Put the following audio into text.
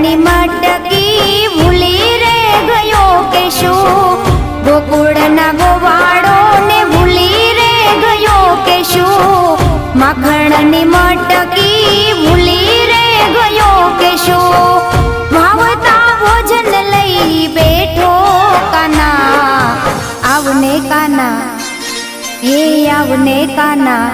માખણની મટકી ભૂલી રે ગયો કે શું? ગોકુળના ગોવાળો ને ભૂલી રે ગયો કે શું? માખણની મટકી ભૂલી રે ગયો કે શું? ભાવતા ભોજન લઈ બેઠો કાના, આવને કાના, હે આવને કાના,